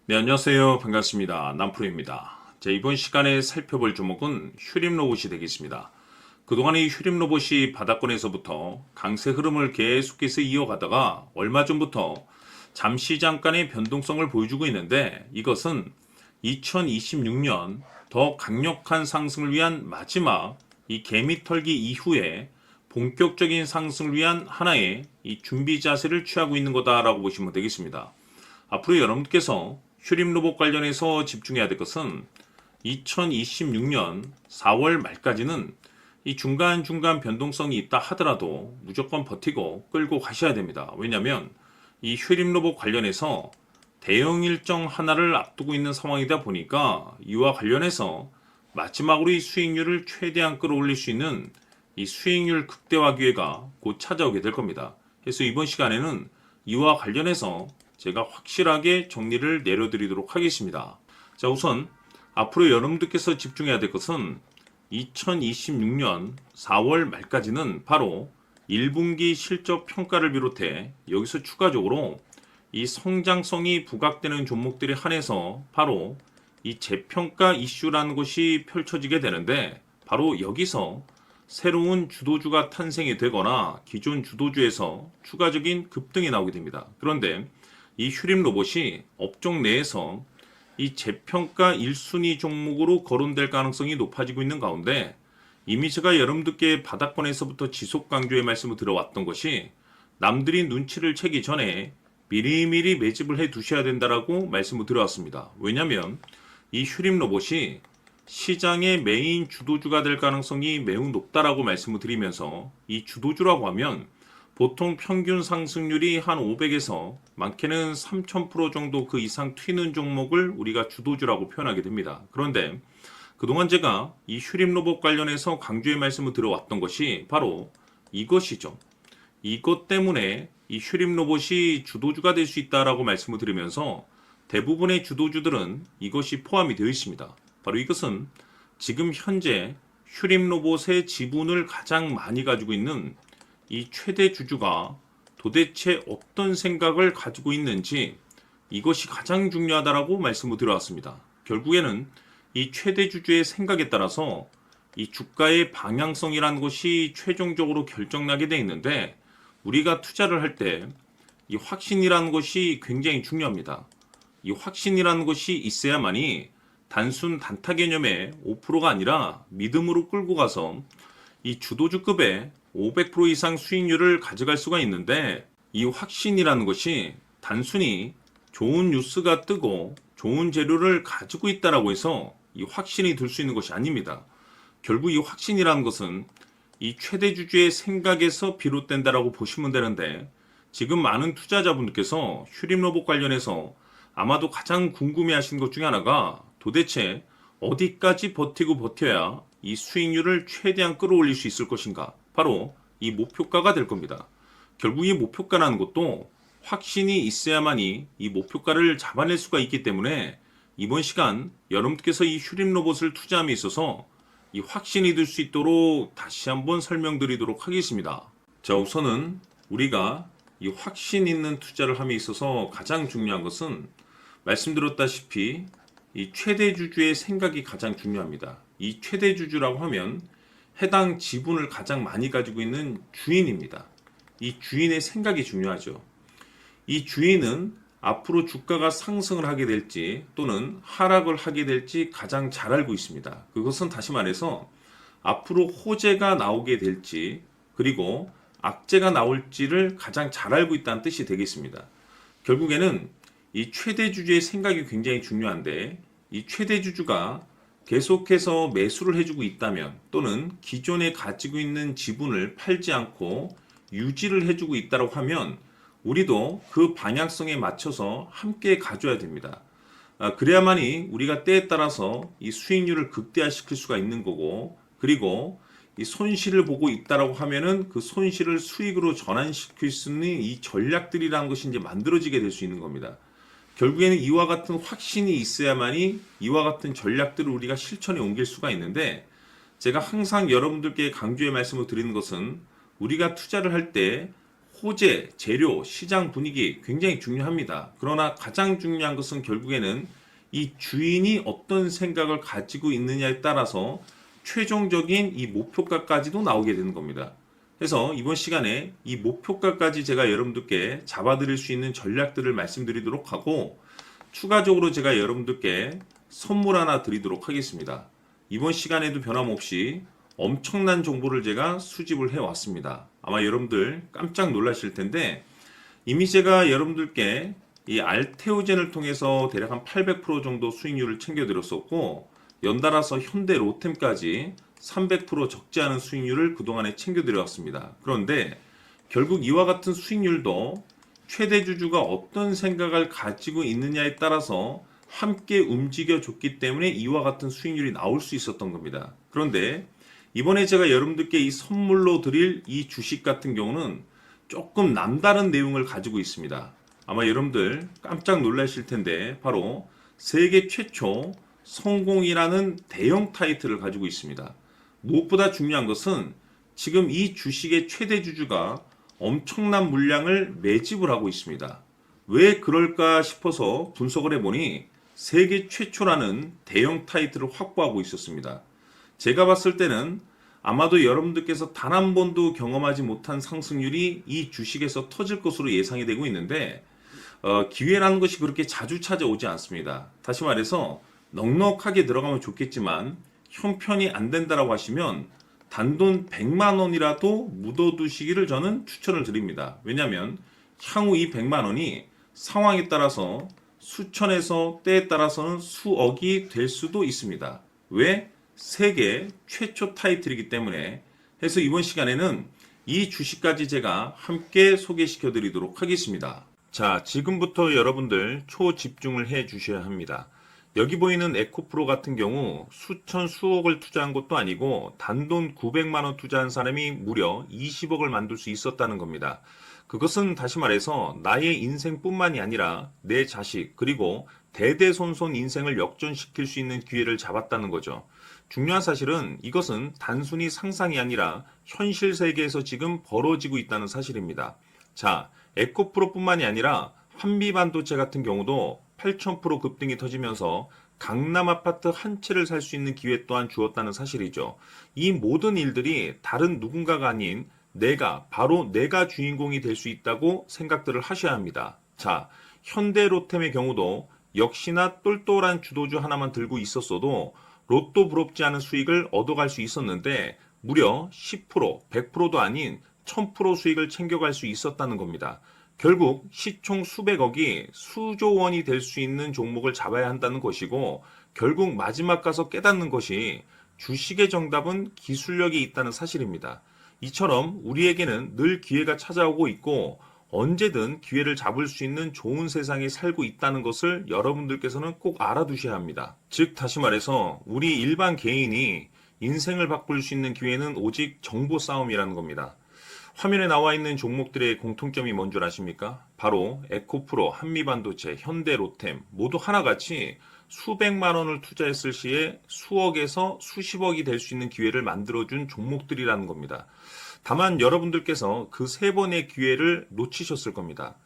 네, 안녕하세요. 반갑습니다. 남프로입니다. 자, 이번 시간에 살펴볼 종목은 휴림 로봇이 되겠습니다. 그동안 이 휴림 로봇이 바닥권에서부터 강세 흐름을 계속해서 이어가다가 얼마 전부터 잠시 잠깐의 변동성을 보여주고 있는데, 이것은 2026년 더 강력한 상승을 위한 마지막 이 개미 털기 이후에 본격적인 상승을 위한 하나의 이 준비 자세를 취하고 있는 거다라고 보시면 되겠습니다. 앞으로 여러분께서 휴림 로봇 관련해서 집중해야 될 것은 2026년 4월 말까지는 이 중간중간 변동성이 있다 하더라도 무조건 버티고 끌고 가셔야 됩니다. 왜냐하면 이 휴림 로봇 관련해서 대형 일정 하나를 앞두고 있는 상황이다 보니까 이와 관련해서 마지막으로 이 수익률을 최대한 끌어올릴 수 있는 이 수익률 극대화 기회가 곧 찾아오게 될 겁니다. 그래서 이번 시간에는 이와 관련해서 제가 확실하게 정리를 내려드리도록 하겠습니다. 자, 우선 앞으로 여러분들께서 집중해야 될 것은 2026년 4월 말까지는 바로 1분기 실적 평가를 비롯해 여기서 추가적으로 이 성장성이 부각되는 종목들에 한해서 바로 이 재평가 이슈라는 것이 펼쳐지게 되는데, 바로 여기서 새로운 주도주가 탄생이 되거나 기존 주도주에서 추가적인 급등이 나오게 됩니다. 그런데 이 휴림 로봇이 업종 내에서 이 재평가 1순위 종목으로 거론될 가능성이 높아지고 있는 가운데, 이미 제가 여러분들께 바닥권에서부터 지속 강조의 말씀을 들어왔던 것이 남들이 눈치를 채기 전에 미리미리 매집을 해 두셔야 된다라고 말씀을 드려왔습니다. 왜냐하면 이 휴림 로봇이 시장의 메인 주도주가 될 가능성이 매우 높다라고 말씀을 드리면서, 이 주도주라고 하면 보통 평균 상승률이 한 500에서 많게는 3000% 정도 그 이상 튀는 종목을 우리가 주도주라고 표현하게 됩니다. 그런데 그동안 제가 이 휴림 로봇 관련해서 강조의 말씀을 들어왔던 것이 바로 이것이죠. 이것 때문에 이 휴림 로봇이 주도주가 될 수 있다라고 말씀을 드리면서 대부분의 주도주들은 이것이 포함이 되어 있습니다. 바로 이것은 지금 현재 휴림 로봇의 지분을 가장 많이 가지고 있는 이 최대 주주가 도대체 어떤 생각을 가지고 있는지, 이것이 가장 중요하다라고 말씀을 드려왔습니다. 결국에는 이 최대 주주의 생각에 따라서 이 주가의 방향성이라는 것이 최종적으로 결정나게 돼 있는데, 우리가 투자를 할 때 이 확신이라는 것이 굉장히 중요합니다. 이 확신이라는 것이 있어야만이 단순 단타 개념의 5%가 아니라 믿음으로 끌고 가서 이 주도주급의 500% 이상 수익률을 가져갈 수가 있는데, 이 확신이라는 것이 단순히 좋은 뉴스가 뜨고 좋은 재료를 가지고 있다라고 해서 이 확신이 들 수 있는 것이 아닙니다. 결국 이 확신이라는 것은 이 최대 주주의 생각에서 비롯된다라고 보시면 되는데, 지금 많은 투자자분들께서 휴림 로봇 관련해서 아마도 가장 궁금해하시는 것 중에 하나가 도대체 어디까지 버티고 버텨야 이 수익률을 최대한 끌어올릴 수 있을 것인가, 바로 이 목표가가 될 겁니다. 결국 이 목표가라는 것도 확신이 있어야만이 이 목표가를 잡아낼 수가 있기 때문에 이번 시간 여러분께서 이 휴림 로봇을 투자함에 있어서 이 확신이 들 수 있도록 다시 한번 설명드리도록 하겠습니다. 자, 우선은 우리가 이 확신 있는 투자를 함에 있어서 가장 중요한 것은 말씀드렸다시피 이 최대 주주의 생각이 가장 중요합니다. 이 최대 주주라고 하면 해당 지분을 가장 많이 가지고 있는 주인입니다. 이 주인의 생각이 중요하죠. 이 주인은 앞으로 주가가 상승을 하게 될지 또는 하락을 하게 될지 가장 잘 알고 있습니다. 그것은 다시 말해서 앞으로 호재가 나오게 될지 그리고 악재가 나올지를 가장 잘 알고 있다는 뜻이 되겠습니다. 결국에는 이 최대 주주의 생각이 굉장히 중요한데, 이 최대 주주가 계속해서 매수를 해주고 있다면 또는 기존에 가지고 있는 지분을 팔지 않고 유지를 해주고 있다고 하면 우리도 그 방향성에 맞춰서 함께 가져야 됩니다. 그래야만이 우리가 때에 따라서 이 수익률을 극대화시킬 수가 있는 거고, 그리고 이 손실을 보고 있다라고 하면은 그 손실을 수익으로 전환시킬 수 있는 이 전략들이라는 것이 이제 만들어지게 될 수 있는 겁니다. 결국에는 이와 같은 확신이 있어야만이 이와 같은 전략들을 우리가 실천에 옮길 수가 있는데, 제가 항상 여러분들께 강조의 말씀을 드리는 것은 우리가 투자를 할 때 소재, 재료, 시장 분위기 굉장히 중요합니다. 그러나 가장 중요한 것은 결국에는 이 주인이 어떤 생각을 가지고 있느냐에 따라서 최종적인 이 목표가까지도 나오게 되는 겁니다. 그래서 이번 시간에 이 목표가까지 제가 여러분들께 잡아드릴 수 있는 전략들을 말씀드리도록 하고, 추가적으로 제가 여러분들께 선물 하나 드리도록 하겠습니다. 이번 시간에도 변함없이 엄청난 정보를 제가 수집을 해왔습니다. 아마 여러분들 깜짝 놀라실 텐데, 이미 제가 여러분들께 이 알테오젠을 통해서 대략 한 800% 정도 수익률을 챙겨드렸었고, 연달아서 현대 로템까지 300% 적지 않은 수익률을 그동안에 챙겨드려왔습니다. 그런데 결국 이와 같은 수익률도 최대 주주가 어떤 생각을 가지고 있느냐에 따라서 함께 움직여줬기 때문에 이와 같은 수익률이 나올 수 있었던 겁니다. 그런데 이번에 제가 여러분들께 이 선물로 드릴 이 주식 같은 경우는 조금 남다른 내용을 가지고 있습니다. 아마 여러분들 깜짝 놀라실 텐데, 바로 세계 최초 성공이라는 대형 타이틀을 가지고 있습니다. 무엇보다 중요한 것은 지금 이 주식의 최대 주주가 엄청난 물량을 매집을 하고 있습니다. 왜 그럴까 싶어서 분석을 해보니 세계 최초라는 대형 타이틀을 확보하고 있었습니다. 제가 봤을 때는 아마도 여러분들께서 단 한 번도 경험하지 못한 상승률이 이 주식에서 터질 것으로 예상이 되고 있는데, 기회라는 것이 그렇게 자주 찾아오지 않습니다. 다시 말해서 넉넉하게 들어가면 좋겠지만 형편이 안 된다라고 하시면 단돈 100만 원이라도 묻어두시기를 저는 추천을 드립니다. 왜냐하면 향후 이 100만 원이 상황에 따라서 수천에서 때에 따라서는 수억이 될 수도 있습니다. 왜? 세계 최초 타이틀이기 때문에. 해서 이번 시간에는 이 주식까지 제가 함께 소개시켜 드리도록 하겠습니다. 자, 지금부터 여러분들 초집중을 해 주셔야 합니다. 여기 보이는 에코프로 같은 경우 수천 수억을 투자한 것도 아니고 단돈 900만 원 투자한 사람이 무려 20억을 만들 수 있었다는 겁니다. 그것은 다시 말해서 나의 인생뿐만이 아니라 내 자식 그리고 대대손손 인생을 역전시킬 수 있는 기회를 잡았다는 거죠. 중요한 사실은 이것은 단순히 상상이 아니라 현실 세계에서 지금 벌어지고 있다는 사실입니다. 자, 에코프로뿐만이 아니라 한미반도체 같은 경우도 8,000% 급등이 터지면서 강남 아파트 한 채를 살 수 있는 기회 또한 주었다는 사실이죠. 이 모든 일들이 다른 누군가가 아닌 바로 내가 주인공이 될 수 있다고 생각들을 하셔야 합니다. 자, 현대로템의 경우도 역시나 똘똘한 주도주 하나만 들고 있었어도 로또 부럽지 않은 수익을 얻어갈 수 있었는데 무려 10%, 100%도 아닌 1000% 수익을 챙겨갈 수 있었다는 겁니다. 결국 시총 수백억이 수조 원이 될 수 있는 종목을 잡아야 한다는 것이고, 결국 마지막 가서 깨닫는 것이 주식의 정답은 기술력이 있다는 사실입니다. 이처럼 우리에게는 늘 기회가 찾아오고 있고 언제든 기회를 잡을 수 있는 좋은 세상에 살고 있다는 것을 여러분들께서는 꼭 알아두셔야 합니다. 즉 다시 말해서 우리 일반 개인이 인생을 바꿀 수 있는 기회는 오직 정보 싸움이라는 겁니다. 화면에 나와 있는 종목들의 공통점이 뭔 줄 아십니까? 바로 에코프로, 한미반도체, 현대로템 모두 하나같이 수백만 원을 투자했을 시에 수억에서 수십억이 될 수 있는 기회를 만들어준 종목들이라는 겁니다. 다만 여러분들께서 그 세 번의 기회를 놓치셨을 겁니다.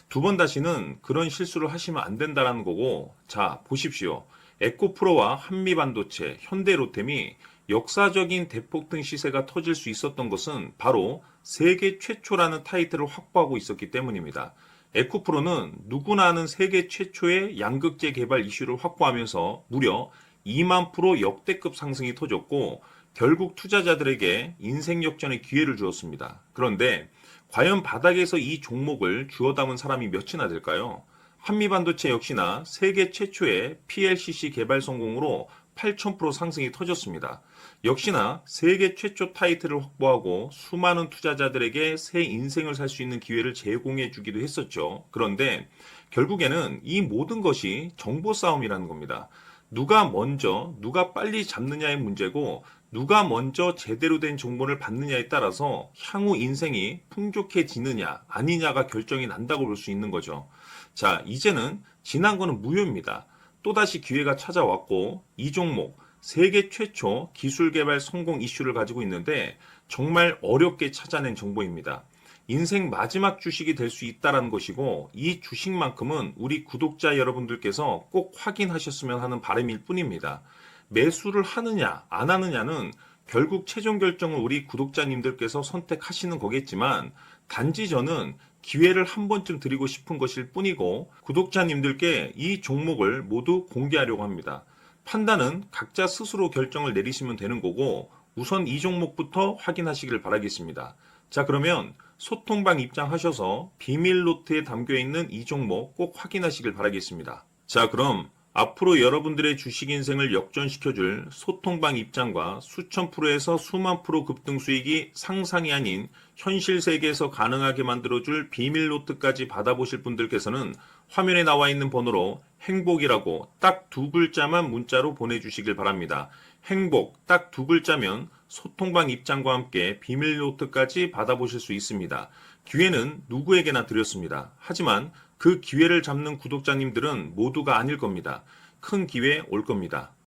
두 번 다시는 그런 실수를 하시면 안 된다는 거고, 자 보십시오. 에코프로와 한미반도체, 현대로템이 역사적인 대폭등 시세가 터질 수 있었던 것은 바로 세계 최초라는 타이틀을 확보하고 있었기 때문입니다. 에코프로는 누구나 아는 세계 최초의 양극재 개발 이슈를 확보하면서 무려 2만 프로 역대급 상승이 터졌고 결국 투자자들에게 인생 역전의 기회를 주었습니다. 그런데 과연 바닥에서 이 종목을 주워 담은 사람이 몇이나 될까요? 한미반도체 역시나 세계 최초의 PLCC 개발 성공으로 8,000% 상승이 터졌습니다. 역시나 세계 최초 타이틀을 확보하고 수많은 투자자들에게 새 인생을 살 수 있는 기회를 제공해 주기도 했었죠. 그런데 결국에는 이 모든 것이 정보 싸움이라는 겁니다. 누가 먼저, 누가 빨리 잡느냐의 문제고 누가 먼저 제대로 된 정보를 받느냐에 따라서 향후 인생이 풍족해지느냐 아니냐가 결정이 난다고 볼 수 있는 거죠. 자, 이제는 지난 거는 무효입니다. 또다시 기회가 찾아왔고 이 종목 세계 최초 기술 개발 성공 이슈를 가지고 있는데 정말 어렵게 찾아낸 정보입니다. 인생 마지막 주식이 될 수 있다라는 것이고 이 주식만큼은 우리 구독자 여러분들께서 꼭 확인하셨으면 하는 바람일 뿐입니다. 매수를 하느냐 안 하느냐는 결국 최종 결정을 우리 구독자님들께서 선택하시는 거겠지만 단지 저는 기회를 한 번쯤 드리고 싶은 것일 뿐이고 구독자님들께 이 종목을 모두 공개하려고 합니다. 판단은 각자 스스로 결정을 내리시면 되는 거고 우선 이 종목부터 확인하시길 바라겠습니다. 자, 그러면 소통방 입장하셔서 비밀 노트에 담겨 있는 이 종목 꼭 확인하시길 바라겠습니다. 자, 그럼 앞으로 여러분들의 주식 인생을 역전시켜줄 소통방 입장과 수천 프로에서 수만 프로 급등 수익이 상상이 아닌 현실 세계에서 가능하게 만들어줄 비밀 노트까지 받아보실 분들께서는 화면에 나와 있는 번호로 행복이라고 딱 두 글자만 문자로 보내주시길 바랍니다. 행복 딱 두 글자면 소통방 입장과 함께 비밀 노트까지 받아보실 수 있습니다. 기회는 누구에게나 드렸습니다. 하지만 그 기회를 잡는 구독자님들은 모두가 아닐 겁니다. 큰 기회 올 겁니다.